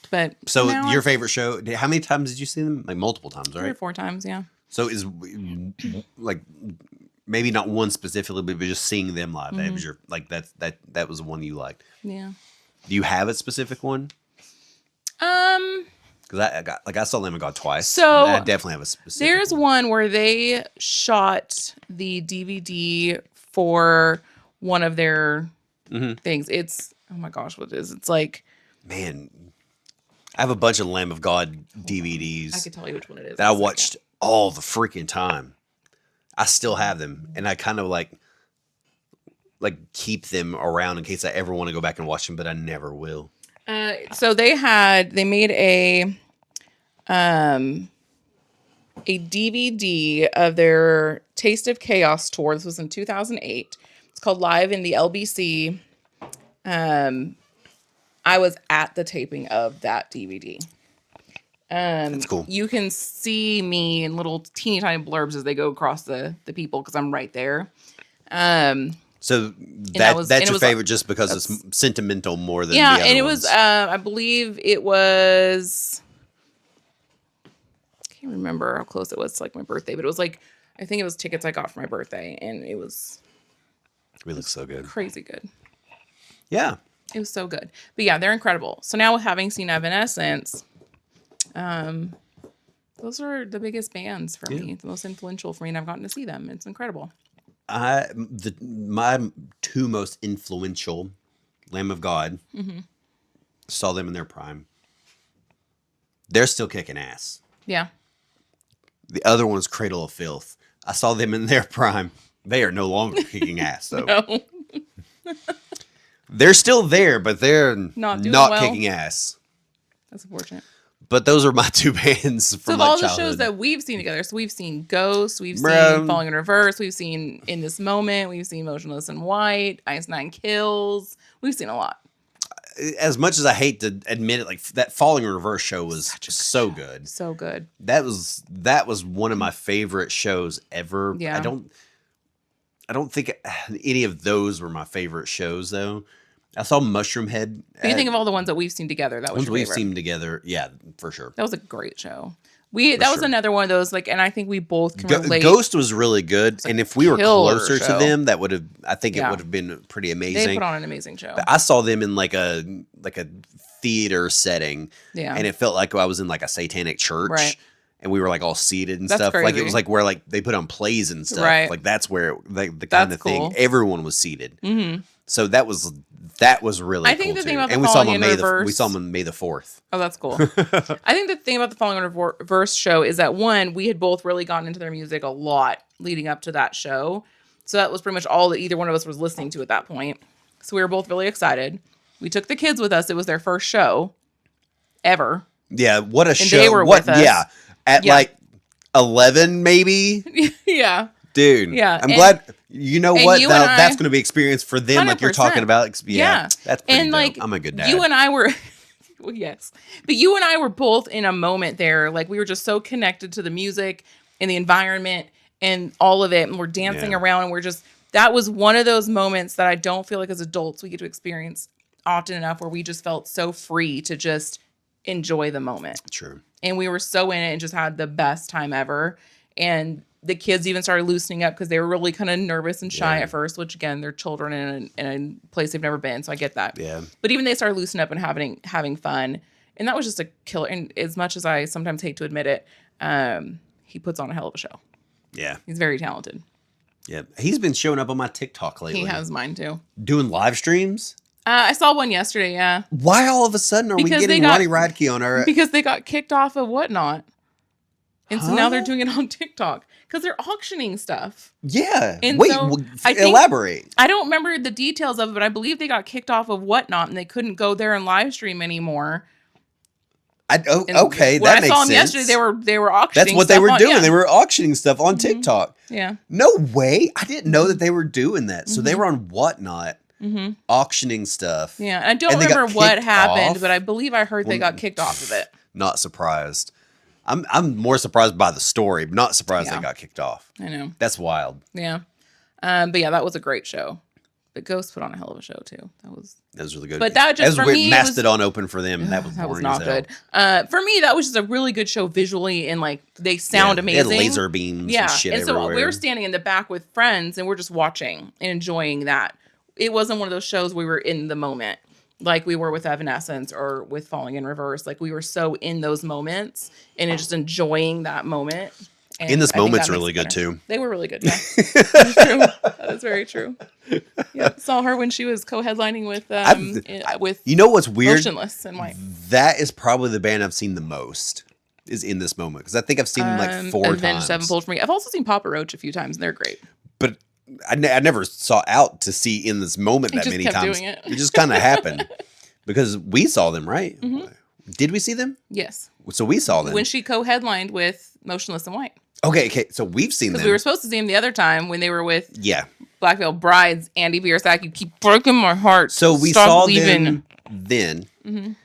But So now your favorite show? How many times did you see them? Like multiple times, 3 or right? 4 times, yeah. So is like maybe not one specifically, but just seeing them live. That was your like that was the one you liked. Yeah. Do you have a specific one? Because I saw Lamb of God twice. So, I definitely have a specific. There's one where they shot the DVD for one of their things. It's, oh my gosh, what it is? It's like, Man, I have a bunch of Lamb of God DVDs I could tell you which one it is. that I watched all the freaking time. I still have them, and I kind of like keep them around in case I ever want to go back and watch them, but I never will. So they made a DVD of their Taste of Chaos tour. This was in 2008. It's called Live in the LBC. I was at the taping of that DVD. That's cool. You can see me in little teeny tiny blurbs as they go across the people because I'm right there. So that was- and that's it your was- favorite just because it's sentimental more than Yeah, the other and it ones. was I believe it was, I can't remember how close it was to like my birthday, but it was like, I think it was tickets I got for my birthday, and it was We look so good. crazy good. Yeah. It was so good. But yeah, they're incredible. So now with having seen Evanescence, those are the biggest bands for me, the most influential for me, and I've gotten to see them. It's incredible. My two most influential, Lamb of God, saw them in their prime. They're still kicking ass. Yeah. The other one is Cradle of Filth. I saw them in their prime. They are no longer kicking ass, though. No. They're still there, but they're Not not, doing well. kicking ass. That's unfortunate. But those are my two bands So from of my all the childhood. shows that we've seen together, so we've seen Ghost, we've Bruh. seen Falling in Reverse, we've seen In This Moment, we've seen Motionless in White, Ice Nine Kills. We've seen a lot. As much as I hate to admit it, like that Falling in Reverse show was so good. So good. That was one of my favorite shows ever. Yeah. I don't think any of those were my favorite shows though. I saw Mushroom Head. But you think of all the ones that we've seen together, that was ones your we've favorite. seen together. Yeah, for sure. That was a great show. That was sure. another one of those, like, and I think we both can relate. Ghost was really good, and if we were killer closer show. to them, that would have. I think it Yeah. would have been pretty They amazing. put on an amazing show. But I saw them in like a theater setting, Yeah. and it felt like I was in like a satanic church. Right. and we were like all seated and That's stuff. Like crazy. it was like where like they put on plays and stuff. Right. Like that's where like the kind That's of thing cool. everyone was seated. So that was really I think cool the too. thing about the And we saw them Falling on in May Reverse- we saw them on May the 4th. Oh, that's cool. I think the thing about the Falling in Reverse show is that one, we had both really gotten into their music a lot leading up to that show. So that was pretty much all that either one of us was listening to at that point. So we were both really excited. We took the kids with us. It was their first show ever. Yeah, what a show. they were what with us. Yeah. At Yeah. like 11 maybe. Yeah. Dude, Yeah, I'm and- glad. You know and what? you Now, and I- that's going to be experience for them, like you're 100%. talking about. Yeah, that's pretty and dope. like I'm a good dad. you and I were well, yes, but you and I were both in a moment there, like we were just so connected to the music and the environment and all of it, and we're dancing Yeah. around, and we're just, that was one of those moments that I don't feel like as adults we get to experience often enough, where we just felt so free to just enjoy the moment. True. And we were so in it and just had the best time ever. And the kids even started loosening up because they were really kind of nervous and shy Yeah. at first, which again, they're children in a place they've never been. So I get that. Yeah. But even they started loosening up and having fun. And that was just a killer. And as much as I sometimes hate to admit it, he puts on a hell of a show. Yeah. He's very talented. Yeah. He's been showing up on my TikTok lately. He has mine too. Doing live streams. I saw one yesterday, yeah. Why all of a sudden are we Because getting they got- Ronnie Radke on our... Because they got kicked off of Whatnot. And so now they're Huh? doing it on TikTok. Because they're auctioning stuff. Yeah. And Wait, so I think- elaborate. I don't remember the details of it, but I believe they got kicked off of Whatnot and they couldn't go there and live stream anymore. And Okay, when that I makes saw them sense. yesterday, they were auctioning. That's what they stuff were on- doing. Yeah. They were auctioning stuff on TikTok. Yeah. No way. I didn't know that they were doing that. So they were on Whatnot auctioning stuff. Yeah. And I don't And they got remember what kicked happened, off? but I believe I heard they got kicked off of it. Not surprised. I'm more surprised by the story, but not surprised Yeah. they got kicked off. I know. That's wild. Yeah. But yeah, that was a great show. But Ghost put on a hell of a show too. That was Really good. But that just, for weird. me, it was- Mastodon open for them. That was that was boring not as hell. good. For me, that was just a really good show visually, and like they sound They amazing. had laser beams and shit and so everywhere. we were standing in the back with friends, and we're just watching and enjoying that. It wasn't one of those shows we were in the moment, like we were with Evanescence or with Falling in Reverse. Like we were so in those moments and just enjoying that moment. And In This I think Moment's that makes really it good, better. too. They were really good. Yeah, that's true. That is very true. Yeah, saw her when she was co-headlining with You know what's weird? Motionless and White. That is probably the band I've seen the most. Is In This Moment, because I think I've seen them like 4 Avenged times. Sevenfold for me. I've also seen Papa Roach a few times, and they're great. But I never saw out to see In This Moment He that just many kept times. doing it. It just kind of happened because we saw them, right? Did we see them? Yes, So we saw them. when she co-headlined with Motionless and White, Okay. So we've seen because them. we were supposed to see them the other time when they were with Yeah. Black Veil Brides. Andy Biersack, you keep breaking my heart. So we Stop saw leaving. them then.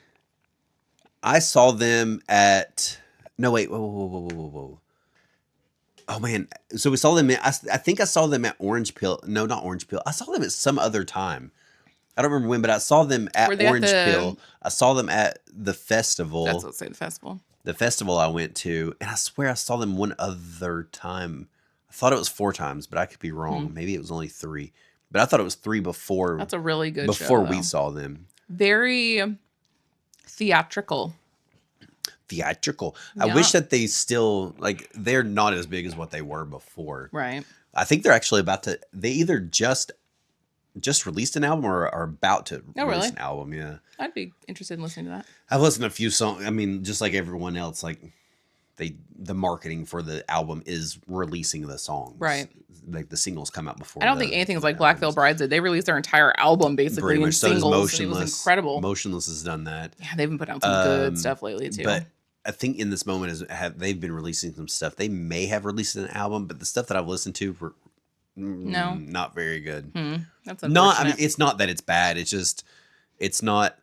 I saw them at. No, wait. Whoa. Oh, man. So we saw them. I think I saw them at Orange Pill. No, not Orange Pill. I saw them at some other time. I don't remember when, but I saw them at Were they at Orange the- Pill. I saw them at the festival. That's what say the festival. The festival I went to. And I swear I saw them one other time. I thought it was 4 times, but I could be wrong. Maybe it was only 3. But I thought it was 3 before. That's a really good before show, we though. saw them. Very theatrical. Theatrical. Yeah. I wish that they still like they're not as big as what they were before. Right. I think they're actually about to. They either just released an album or are about to Oh, release really? an album. Yeah, I'd be interested in listening to that. I've listened to a few songs. I mean, just like everyone else, like the marketing for the album is releasing the songs. Right. Like the singles come out before. I don't the- think anything's the like Black Veil albums. Brides did. They released their entire album basically Pretty in much. So does singles. And it Motionless. was incredible. Motionless has done that. Yeah, they've been putting out some good stuff lately too. But I think In This Moment they've been releasing some stuff. They may have released an album, but the stuff that I've listened to were No. not very good. That's Not. I mean, unfortunate. it's not that it's bad. It's just it's not.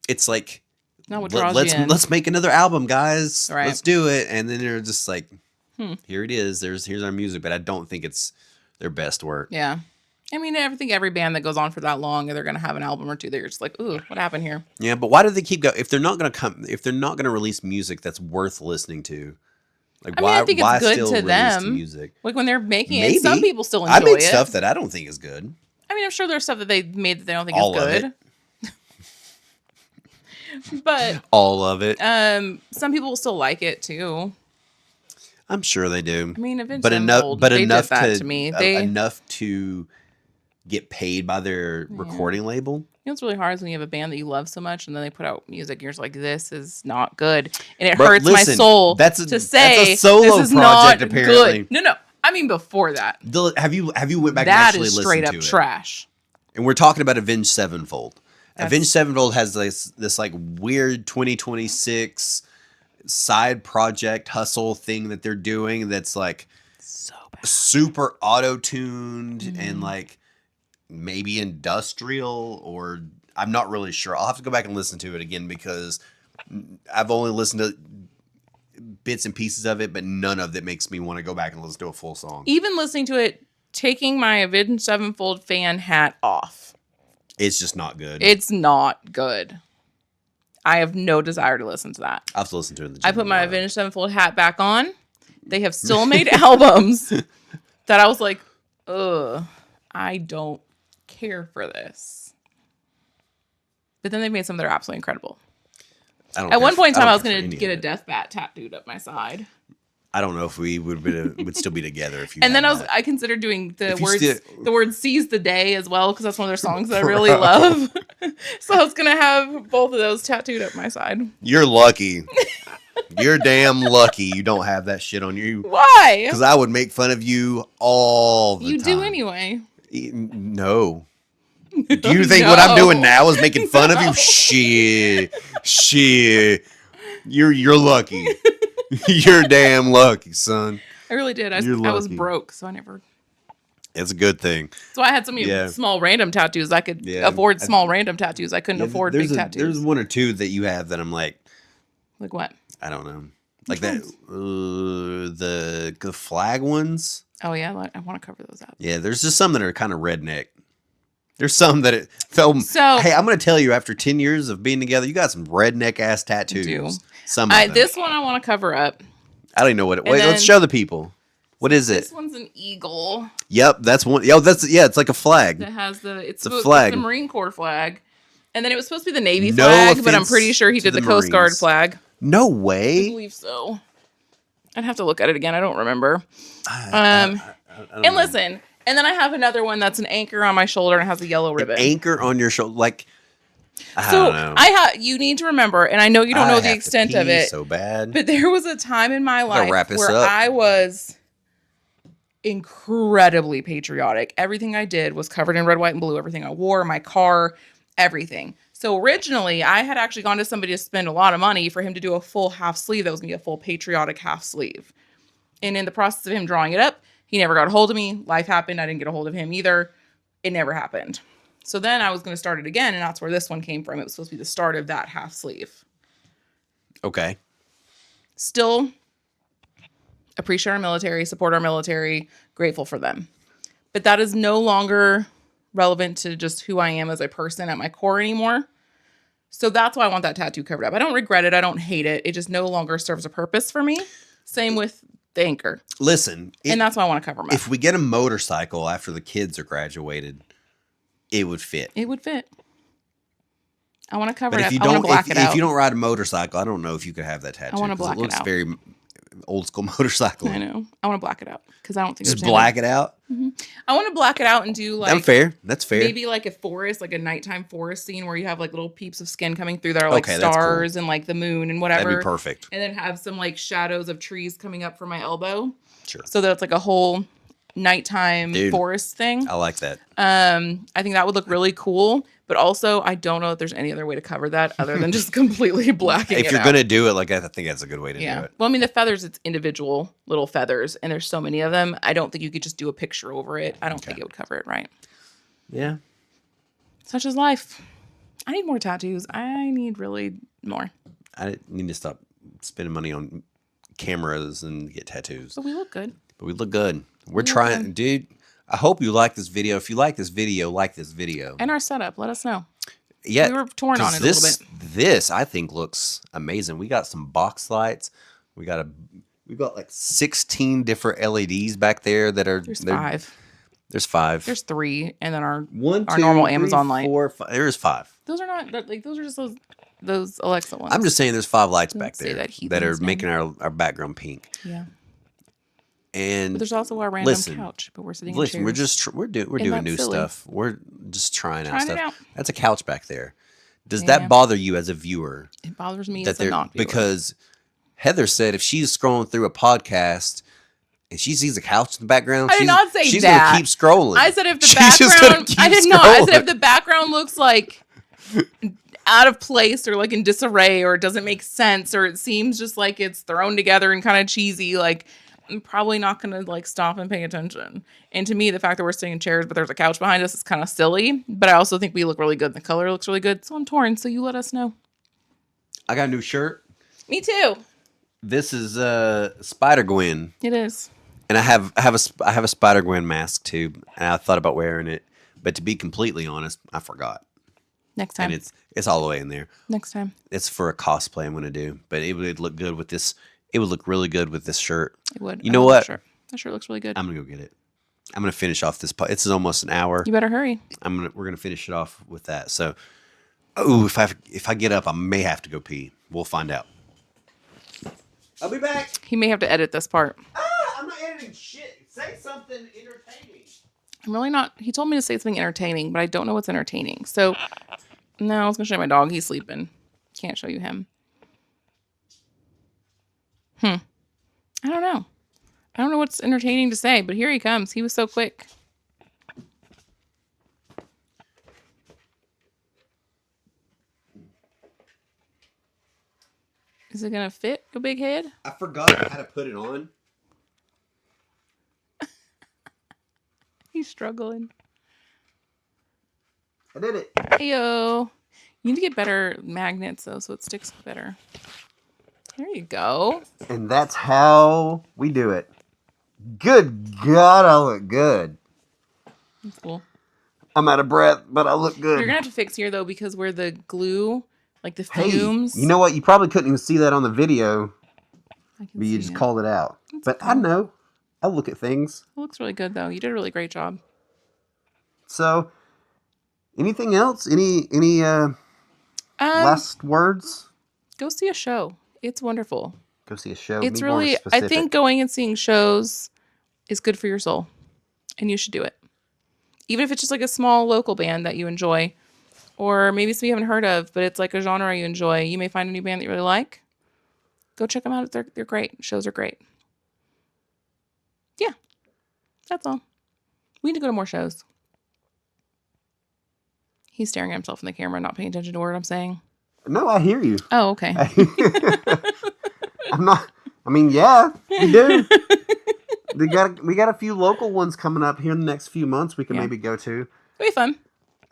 It's like Not what draws you in. let's make another album, guys. Right. Let's do it. And then they're just like, here it is. Here's our music, but I don't think it's their best work. Yeah. I mean, I think every band that goes on for that long, they're going to have an album or two that you're just like, ooh, what happened here? Yeah, but why do they keep going? If they're not going to release music that's worth listening to, like I mean, why I think why it's good still to release the them. music? Like when they're making Maybe it, some people still enjoy I made it. stuff that I don't think is good. I mean, I'm sure there's stuff that they made that they don't think All is of good. it. But All of it. some people will still like it too. I'm sure they do. I mean, Avenged but enough, Sevenfold, but they enough did that to, to me. enough to get paid by their recording label. You know what's really hard is when you have a band that you love so much and then they put out music and you're just like, this is not good. And it hurts my soul to say that's a solo this is project, not apparently. good. No. I mean before that. Have you went back and That actually is listened straight to up it? trash. And we're talking about Avenged Sevenfold. That's- Avenged Sevenfold has this like weird 2026 side project hustle thing that they're doing that's like So bad. super auto-tuned and like maybe industrial, or I'm not really sure. I'll have to go back and listen to it again because I've only listened to bits and pieces of it, but none of it makes me want to go back and listen to a full song. Even listening to it, taking my Avenged Sevenfold fan hat off. It's just not good. It's not good. I have no desire to listen to that. I'll have to listen to it in the I gym put my tomorrow. Avenged Sevenfold hat back on. They have still made albums that I was like, ugh, I don't care for this. But then they made some that are absolutely incredible. At one point in time, I was going to get a death bat tattooed up my side. I don't know if we would still be together if you. And then had that. I considered doing the If you words, still- the word "seize the day" as well because that's one of their songs that I really love. So I was gonna have both of those tattooed up my side. You're lucky. You're damn lucky you don't have that shit on you. Why? Because I would make fun of you all the You time. do anyway. No. Do you think what I'm doing now is making fun of you? Shit. You're lucky. You're damn lucky, son. I really did. I was broke, so I never. It's a good thing. So I had so many small random tattoos. I could afford small random tattoos. I couldn't afford big tattoos. There's one or two that you have that I'm like. Like what? I don't know. Like that. The flag ones. Oh yeah, I want to cover those up. Yeah, there's just some that are kind of redneck. There's some that it felt. So hey, I'm gonna tell you, after 10 years of being together, you got some redneck ass tattoos. do. Some of them. This one I want to cover up. I don't even know what. Wait, then- let's show the people. What is it? This one's an eagle Yep, that's one. Yo, it's like a flag. that has it's a flag. It's the Marine Corps flag, and then it was supposed to be the Navy No flag, but I'm offense pretty sure he to did the the Coast Guard Marines. flag. No I way. believe so. I'd have to look at it again. I don't remember. I don't And know. listen, and then I have another one that's an anchor on my shoulder and it has a yellow ribbon. Anchor on your shoulder, like. I So don't know. you need to remember, and I know you don't know the extent of it, So bad. but there was a time in my life wrap this where up. I was incredibly patriotic. Everything I did was covered in red, white, and blue. Everything I wore, my car, everything. So originally, I had actually gone to somebody to spend a lot of money for him to do a full half sleeve that was going to be a full patriotic half sleeve. And in the process of him drawing it up, he never got a hold of me. Life happened. I didn't get a hold of him either. It never happened. So then I was going to start it again, and that's where this one came from. It was supposed to be the start of that half sleeve. Okay. Still appreciate our military, support our military, grateful for them. But that is no longer relevant to just who I am as a person at my core anymore. So that's why I want that tattoo covered up. I don't regret it. I don't hate it. It just no longer serves a purpose for me. Same with the anchor. Listen. And that's why I want to cover them up. If we get a motorcycle after the kids are graduated, it would fit. It would fit. I want to cover But it if up. you I want don't, to black it out. if you don't ride a motorcycle, I don't know if you could have that tattoo. wanna 'cause black it it looks out. very old school motorcycle. I know. I want to black it out because I don't think Just there's black it out. I want to black it out and do like That's fair. That's fair. maybe like a forest, like a nighttime forest scene where you have like little peeps of skin coming through that are like Okay, that's cool. stars and like the moon and whatever. That'd be perfect. And then have some like shadows of trees coming up from my elbow. Sure. So that it's like a whole nighttime Dude. forest thing. I like that. I think that would look really cool. But also, I don't know if there's any other way to cover that other than just completely blacking it If you're out. gonna do it, like I think that's a good way to do Yeah. it. Well, I mean, the feathers, it's individual little feathers, and there's so many of them. I don't think you could just do a picture over it. I don't think it would cover it right. Yeah. Such is life. I need more tattoos. I need really more. I need to stop spending money on cameras and get tattoos. But we look good. But we look good. We're trying, dude. I hope you like this video. If you like this video, like this video. And our setup, let us know. Yeah, We were torn on 'cause it a little bit. This I think looks amazing. We got some box lights. We've got like 16 different LEDs back there that are. There's 5. There's 5. There's 3, and then our One, our two, normal three, Amazon light. 4, 5. There is 5. Those are not like those are just those those Alexa ones. I'm just saying there's 5 lights back say there that that are heathen's name. making our background pink. Yeah. And But there's also our random listen, couch, but we're sitting listen, in we're chairs. just we're doing that's new silly. stuff. We're just trying out Trying it stuff. out. That's a couch back there. Does Yeah. that bother you as a viewer? It bothers me That as a they're non-viewer. because Heather said if she's scrolling through a podcast and she sees a couch in the background, I did not say she's that. gonna keep scrolling. I said if the She's just gonna background, keep I did not. I said scrolling. if the background looks like out of place or like in disarray or it doesn't make sense or it seems just like it's thrown together and kind of cheesy, like I'm probably not gonna like stop and pay attention. And to me, the fact that we're sitting in chairs but there's a couch behind us is kind of silly. But I also think we look really good. The color looks really good. So I'm torn. So you let us know. I got a new shirt. Me too. This is Spider Gwen, It is. and I have a Spider Gwen mask too, and I thought about wearing it, but to be completely honest, I forgot. Next time. And it's all the way in there. Next time. It's for a cosplay I'm gonna do, but it would look good with this. It would look really good with this shirt. It would. You I know love what? That shirt looks really good. I'm gonna go get it. I'm gonna finish off this. This is almost an hour. You better hurry. We're gonna finish it off with that. So, if I get up, I may have to go pee. We'll find out. I'll be back. He may have to edit this part. I'm not editing shit. Say something entertaining. I'm really not. He told me to say something entertaining, but I don't know what's entertaining. So, no, I was going to show you my dog. He's sleeping. Can't show you him. I don't know. I don't know what's entertaining to say, but here he comes. He was so quick. Is it going to fit your big head? I forgot how to put it on. He's struggling. I did it. Heyo. You need to get better magnets, though, so it sticks better. There you go. And that's how we do it. Good God, I look good. That's cool. I'm out of breath, but I look good. You're going to have to fix here, though, because where the glue, like the Hey, fumes. you know what? You probably couldn't even see that on the video, I can but you see just it. called it out. That's But I cool. know. I look at things. It looks really good, though. You did a really great job. So, anything else? Any last words? Go see a show. It's wonderful. Go see a show. It's Be more really, I specific. think going and seeing shows is good for your soul. And you should do it. Even if it's just like a small local band that you enjoy. Or maybe something you haven't heard of, but it's like a genre you enjoy. You may find a new band that you really like. Go check them out. They're great. Shows are great. Yeah. That's all. We need to go to more shows. He's staring at himself in the camera, not paying attention to what I'm saying. No, I hear you. Oh, okay. I'm not. I mean, yeah, we do. we got a few local ones coming up here in the next few months. We can Yeah. maybe go to. It'll be fun.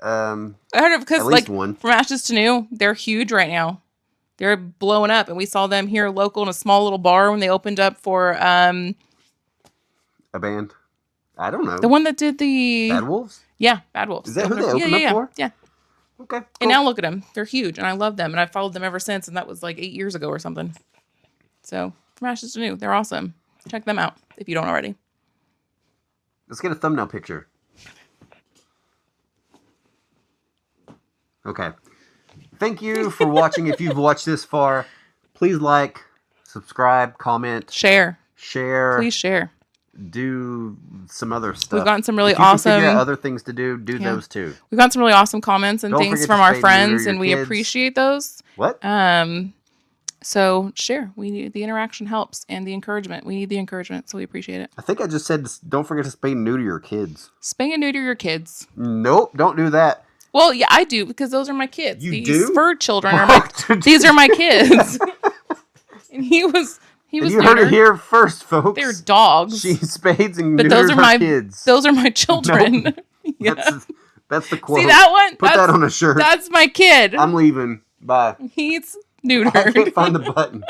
I heard of because At like least one. From Ashes to New, they're huge right now. They're blowing up, and we saw them here local in a small little bar when they opened up for A band. I don't know. the one that did the Bad Wolves. Yeah, Bad Wolves. Is that who they Yeah, opened yeah, up yeah. for? Yeah. Okay. And cool. now look at them. They're huge, and I love them, and I've followed them ever since, and that was like 8 years ago or something. So From Ashes to New, they're awesome. Check them out if you don't already. Let's get a thumbnail picture. Okay. Thank you for watching. If you've watched this far, please like, subscribe, comment, Share. share, Please share. do some other stuff. We've gotten some really If you can figure awesome- out other things to do. Do Yeah. those too. We've gotten some really awesome comments and Don't things forget from to our spay and neuter friends, your and we kids. appreciate those. What? So share. We need the interaction helps, and the encouragement. We need the encouragement, so we appreciate it. I think I just said don't forget to spay and neuter your kids. Spay and neuter your kids. Nope, don't do that. Well, yeah, I do because those are my kids. You These do? fur children are my. These are my kids. And he was And you heard it neutered. here first, folks. They're dogs. She spades and But neuters those are her my kids. Those are my children. Yeah. That's the quote. See that one? Put that on a shirt. That's my kid. I'm leaving. Bye. He's I neutered. can't find the button.